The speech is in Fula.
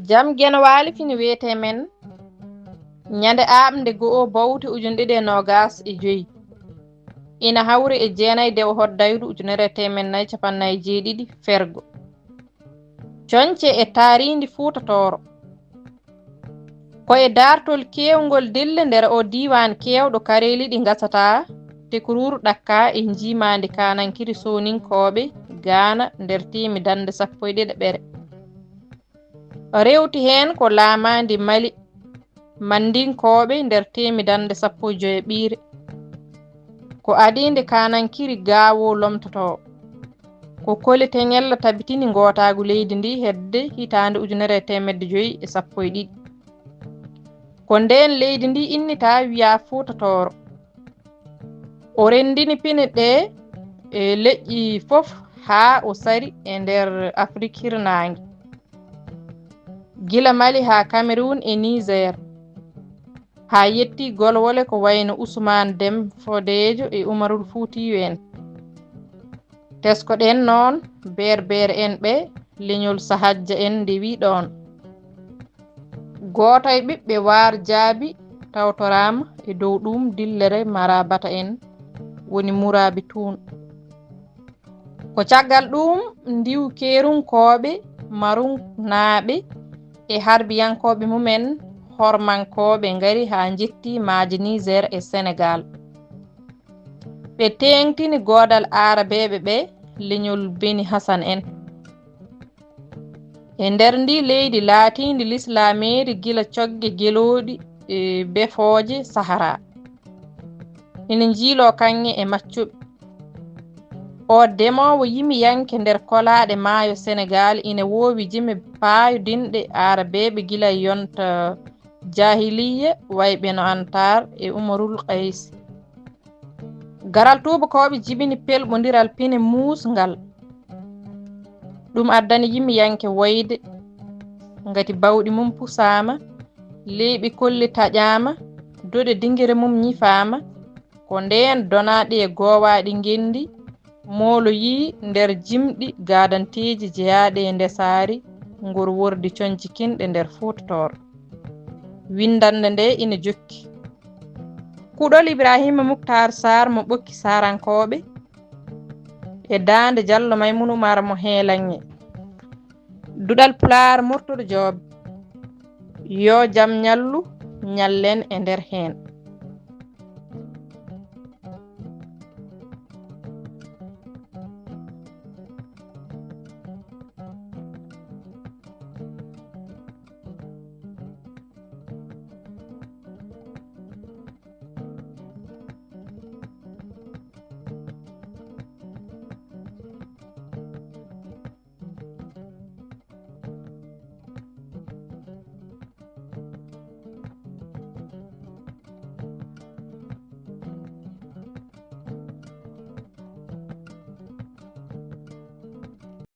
jam gene waali fini wiyete men ñande aɓde go'o bawti 2025 ina hawri e 9 dew hoddaydu 1447 fergo coñce e taarindi fuutatoro koye dartol kewngol dille nder o diwan kewɗo kareli ɗi gasata te ko ruru ɗakka e jimandi kanankiri soninkoɓe Ghana nder timi dande 12 rewti hen ko laamandi Mali mandinkoɓe nder timi dande 15 ko adinde kanankiri gawo lomtoto ko koli teŋella tabitini gotagu leydi ndi hedde hitande 1512 ko nden leydi ndi innita wiya Fuutatoro o rendini pine ɗe e leƴƴi fof ha o sari e nder Afrique hirnangue gila Mali ha Cameroun e Niger ha yetti golwole ko wayno Ousmane Dem Fodejo e Umarul Foutiyou en tesko ɗen noon berbere en ɓe leñol sahajja en ndewi ɗon goto e ɓiɓɓe war jaabi tawtorama e dow ɗum dillere marabata en woni Mourabi Tun ko caggal ɗum ndiw kerunkoɓe marunnaɓe e harbiyankoɓe mumen hormankoɓe ngari ha jetti maaji Niger e Sénégal ɓe tengtini godal arabeɓe ɓe leñol Beni Hassan en e nder ndi leydi laatindi l'islameri gila cogge geloɗi e befoje Sahara ina jiilo kanŋe e maccuɓe o demowo yimiyanke nder kolaɗe maayo Sénégal ina wowi jimi paayodinɗe arabeɓe gila yonta jahiliya wayɓeno Antar e Umarul Qays garal tubakoɓe jibini pelɓodiral pine musgal ɗum addani yimiyanke woyde ngati bawɗi mum pusama leyɓi kolli taƴama doɗe dinguere mum ñifama ko nden donaɗe e gowaɗi gendi molo yi nder jimɗi gadanteji jeyaɗe e ndesari ngor wordi coñci kinɗe nder Fuutatoro windande nde ina jokki kuɗol Ibrahima Mouhtar Sarr mo ɓokki sarankoɓe e dande Diallo Maymouna Oumar mo heelanŋe duɗal Pulaar Murtuɗo Joobe yo jam ñallu ñallen e nder hen